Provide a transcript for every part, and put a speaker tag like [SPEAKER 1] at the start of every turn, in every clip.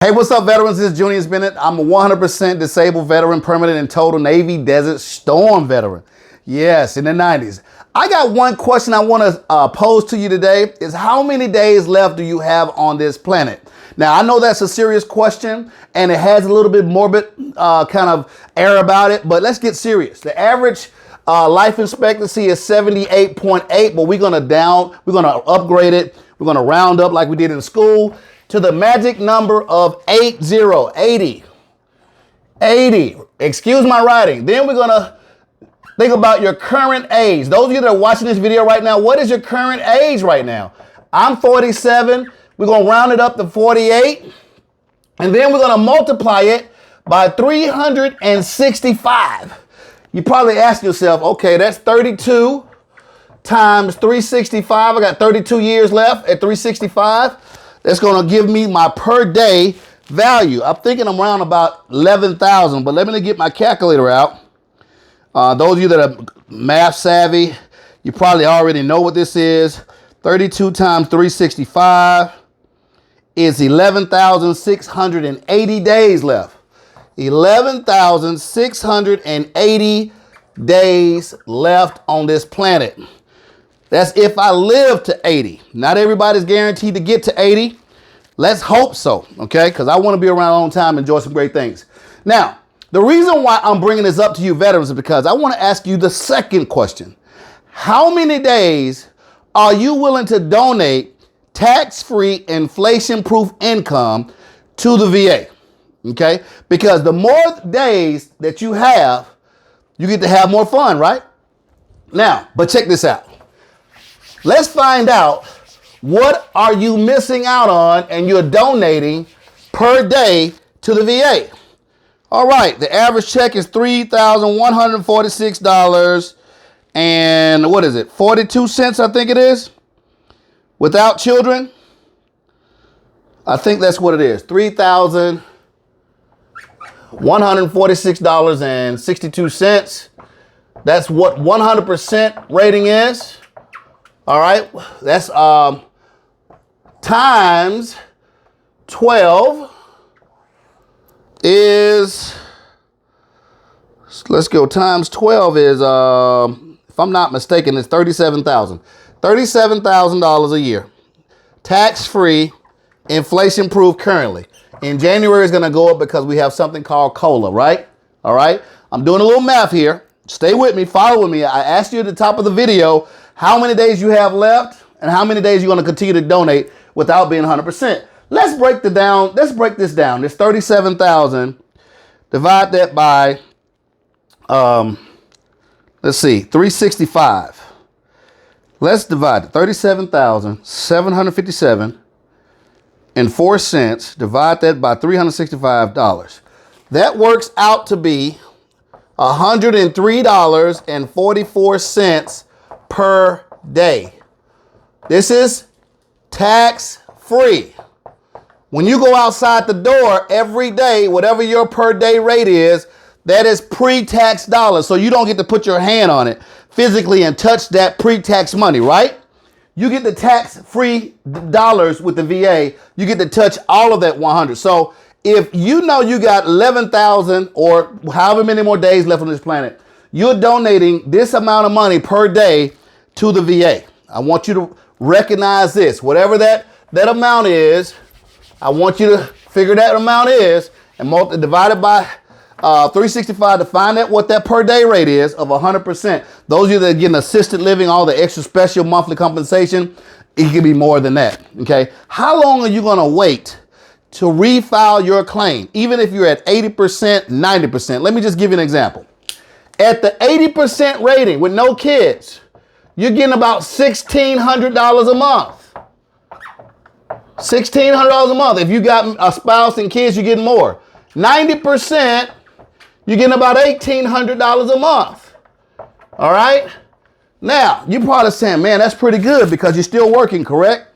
[SPEAKER 1] Hey, what's up, veterans? This is Junius Bennett. I'm a 100% disabled veteran, permanent and total Navy Desert Storm veteran. Yes, in the 90s. I got one question I want to pose to you today is how many days left do you have on this planet? Now, I know that's a serious question and it has a little bit morbid kind of air about it, but let's get serious. The average life expectancy is 78.8, but we're going to upgrade it. We're going to round up like we did in school to the magic number of 80. Excuse my writing. Then we're going to think about your current age. Those of you that are watching this video right now, what is your current age right now? I'm 47. We're going to round it up to 48. And then we're going to multiply it by 365. You probably ask yourself, okay, that's 32 times 365. I got 32 years left at 365. That's going to give me my per day value. I'm thinking I'm around about 11,000, but let me get my calculator out. Those of you that are math savvy, you probably already know what this is. 32 times 365 is 11,680 days left. 11,680 days left on this planet. That's if I live to 80. Not everybody's guaranteed to get to 80. Let's hope so, okay? Because I want to be around a long time and enjoy some great things. Now, the reason why I'm bringing this up to you veterans is because I want to ask you the second question. How many days are you willing to donate tax-free, inflation-proof income to the VA? Okay? Because the more days that you have, you get to have more fun, right? Now, but check this out. Let's find out what are you missing out on and you're donating per day to the VA. All right, the average check is $3,146 and what is it? 42 cents, I think it is. Without children, I think that's what it is. $3,146.62. That's what 100% rating is. All right, that's times 12 is, let's go, times 12 is, if I'm not mistaken, it's $37,000. $37,000 a year. Tax-free, inflation-proof currently. In January, it's going to go up because we have something called COLA, right? All right, I'm doing a little math here. Stay with me, follow with me. I asked you at the top of the video how many days you have left and how many days you're going to continue to donate without being 100%. Let's break this down. This 37,000, divide that by, let's see, 365. Let's divide it. 37,757 and 4 cents. Divide that by $365. That works out to be $103.44 per day. This is tax free. When you go outside the door every day, whatever your per day rate is, that is pre-tax dollars. So you don't get to put your hand on it physically and touch that pre-tax money, right? You get the tax-free dollars with the VA. You get to touch all of that 100. So if you know you got 11,000 or however many more days left on this planet, you're donating this amount of money per day to the VA. I want you to recognize this. Whatever that amount is, I want you to figure that amount is and divide it by 365 to find out what that per day rate is of 100%. Those of you that are getting assisted living, all the extra special monthly compensation, it can be more than that, okay? How long are you going to wait to refile your claim, even if you're at 80%, 90%? Let me just give you an example. At the 80% rating with no kids, you're getting about $1,600 a month. $1,600 a month. If you got a spouse and kids, you're getting more. 90%, you're getting about $1,800 a month. All right? Now, you're probably saying, man, that's pretty good because you're still working, correct?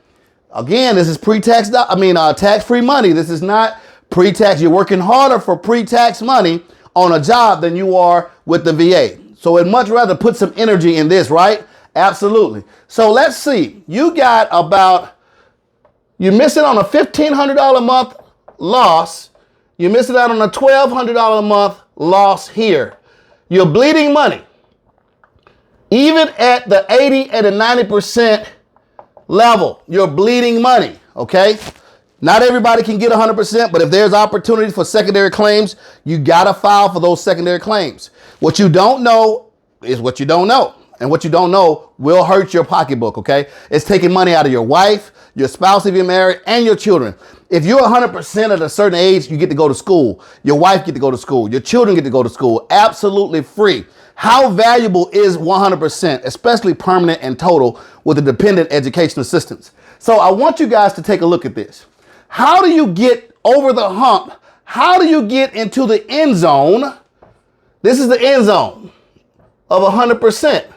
[SPEAKER 1] Again, this is pre-tax, tax-free money. This is not pre-tax. You're working harder for pre-tax money on a job than you are with the VA. So I'd much rather put some energy in this, right? Absolutely. So let's see. You're missing on a $1,500 a month loss. You're missing out on a $1,200 a month loss here. You're bleeding money. Even at the 80 and the 90% level, you're bleeding money, okay? Not everybody can get 100%, but if there's opportunity for secondary claims, you got to file for those secondary claims. What you don't know is what you don't know. And what you don't know will hurt your pocketbook, okay? It's taking money out of your wife, your spouse if you're married, and your children. If you're 100% at a certain age, you get to go to school. Your wife get to go to school. Your children get to go to school. Absolutely free. How valuable is 100%, especially permanent and total with a dependent education assistance? So I want you guys to take a look at this. How do you get over the hump? How do you get into the end zone? This is the end zone of 100%.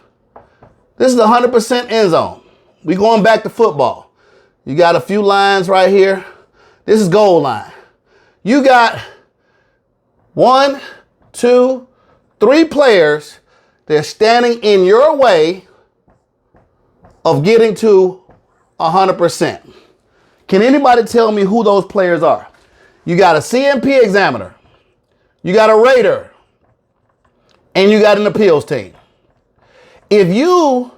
[SPEAKER 1] This is the 100% end zone. We going back to football. You got a few lines right here. This is goal line. You got 1, 2, 3 players. They're standing in your way of getting to 100%. Can anybody tell me who those players are? You got a CMP examiner. You got a rater. And you got an appeals team. If you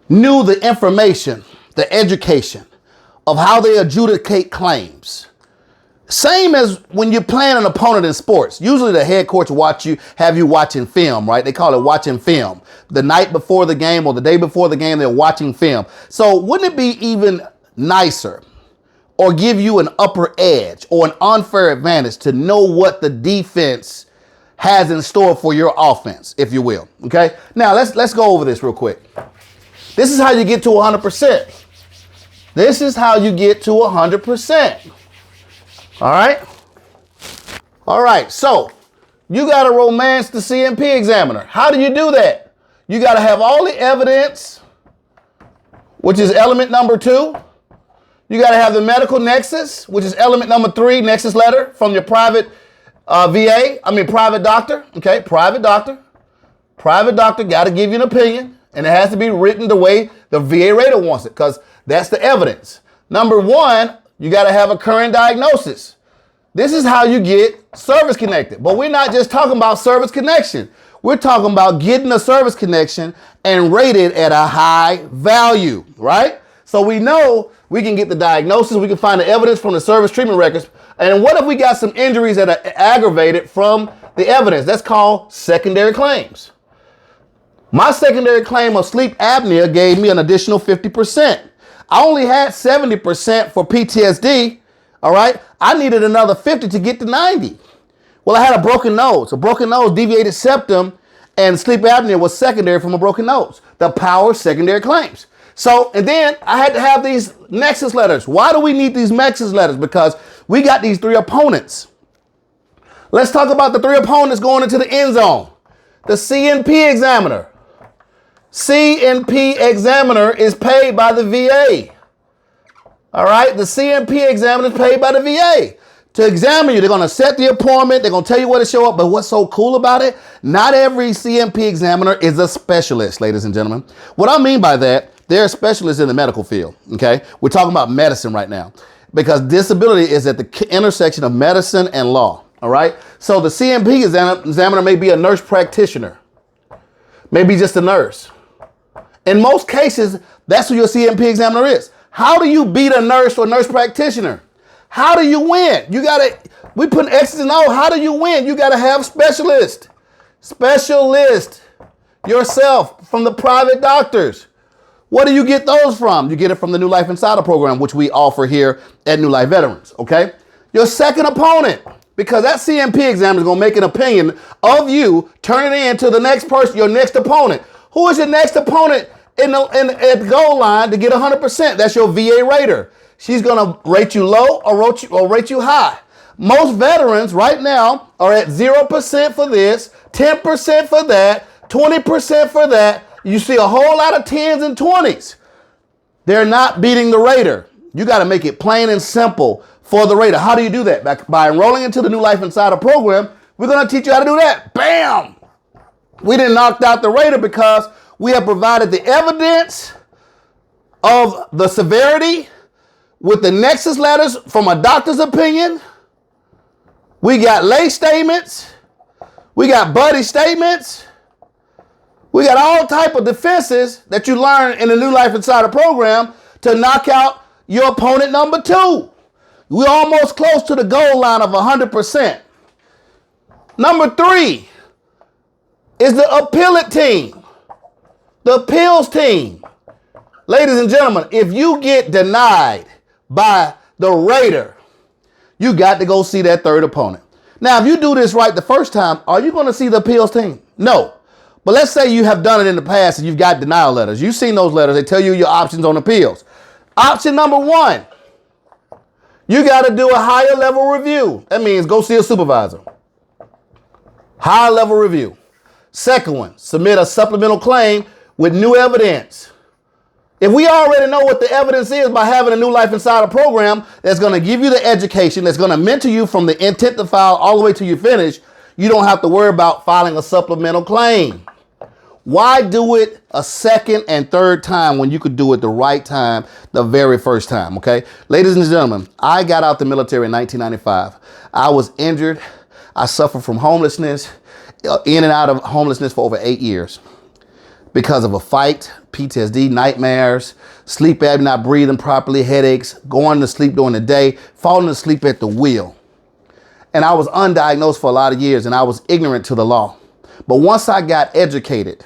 [SPEAKER 1] knew the information, the education of how they adjudicate claims, same as when you're playing an opponent in sports, usually the head coach have you watching film, right? They call it watching film. The night before the game or the day before the game, they're watching film. So wouldn't it be even nicer or give you an upper edge or an unfair advantage to know what the defense has in store for your offense, if you will, okay? Now, let's go over this real quick. This is how you get to 100%. This is how you get to 100%. All right? All right, so you got to romance the CMP examiner. How do you do that? You got to have all the evidence, which is element number 2. You got to have the medical nexus, which is element number 3, nexus letter from your private private doctor, okay? Private doctor got to give you an opinion, and it has to be written the way the VA rater wants it, because that's the evidence. Number 1, you got to have a current diagnosis. This is how you get service connected. But we're not just talking about service connection. We're talking about getting a service connection and rated at a high value, right? So we know we can get the diagnosis, we can find the evidence from the service treatment records. And what if we got some injuries that are aggravated from the evidence? That's called secondary claims. My secondary claim of sleep apnea gave me an additional 50%. I only had 70% for PTSD, all right? I needed another 50 to get to 90. Well, I had a broken nose, deviated septum, and sleep apnea was secondary from a broken nose. The power secondary claims. So, and then I had to have these nexus letters. Why do we need these nexus letters? Because we got these 3 opponents. Let's talk about the 3 opponents going into the end zone. The CNP examiner. CNP examiner is paid by the VA. All right, the CNP examiner is paid by the VA to examine you. They're going to set the appointment. They're going to tell you where to show up. But what's so cool about it? Not every CNP examiner is a specialist, ladies and gentlemen. What I mean by that, they're specialists in the medical field, okay? We're talking about medicine right now because disability is at the intersection of medicine and law, all right? So the CNP examiner may be a nurse practitioner, maybe just a nurse. In most cases, that's who your CNP examiner is. How do you beat a nurse or nurse practitioner? How do you win? We put X's and O's. How do you win? You got to have specialist yourself from the private doctors. What do you get those from? You get it from the New Life Insider program, which we offer here at New Life Veterans, okay? Your second opponent, because that CMP exam is going to make an opinion of you, turn it in to the next person, your next opponent. Who is your next opponent at the goal line to get 100%? That's your VA rater. She's going to rate you low or rate you high. Most veterans right now are at 0% for this, 10% for that, 20% for that. You see a whole lot of 10s and 20s. They're not beating the rater. You got to make it plain and simple for the rater. How do you do that? By enrolling into the New Life Insider program, we're going to teach you how to do that. Bam! We didn't knock out the rater because we have provided the evidence of the severity. with the nexus letters from a doctor's opinion. We got lay statements. We got buddy statements. We got all type of defenses that you learn in the New Life Insider program to knock out your opponent number 2. We're almost close to the goal line of 100%. Number 3 is the appellate team, the appeals team. Ladies and gentlemen, if you get denied by the rater, you got to go see that third opponent. Now, if you do this right the first time, are you going to see the appeals team? No. But let's say you have done it in the past and you've got denial letters. You've seen those letters. They tell you your options on appeals. Option number 1, you got to do a higher level review. That means go see a supervisor. Higher level review. Second one, submit a supplemental claim with new evidence. If we already know what the evidence is by having a New Life Insider program that's going to give you the education, that's going to mentor you from the intent to file all the way till you finish, you don't have to worry about filing a supplemental claim. Why do it a second and third time when you could do it the right time the very first time, okay? Ladies and gentlemen, I got out the military in 1995. I was injured. I suffered from homelessness, in and out of homelessness for over 8 years because of a fight, PTSD, nightmares, sleep apnea, not breathing properly, headaches, going to sleep during the day, falling asleep at the wheel. And I was undiagnosed for a lot of years and I was ignorant to the law. But once I got educated,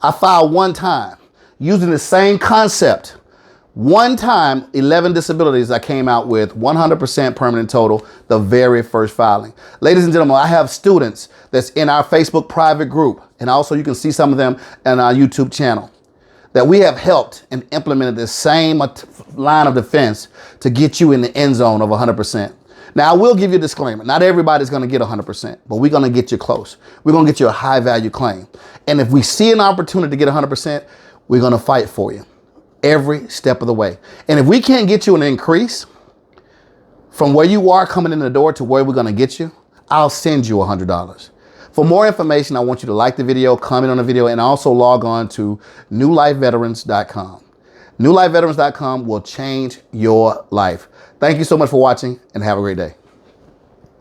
[SPEAKER 1] I filed one time using the same concept. One time, 11 disabilities, I came out with 100% permanent total, the very first filing. Ladies and gentlemen, I have students that's in our Facebook private group, and also you can see some of them on our YouTube channel, that we have helped and implemented the same line of defense to get you in the end zone of 100%. Now, I will give you a disclaimer. Not everybody's going to get 100%, but we're going to get you close. We're going to get you a high value claim. And if we see an opportunity to get 100%, we're going to fight for you every step of the way. And if we can't get you an increase from where you are coming in the door to where we're going to get you, I'll send you $100. For more information, I want you to like the video, comment on the video, and also log on to newlifeveterans.com. Newlifeveterans.com will change your life. Thank you so much for watching and have a great day.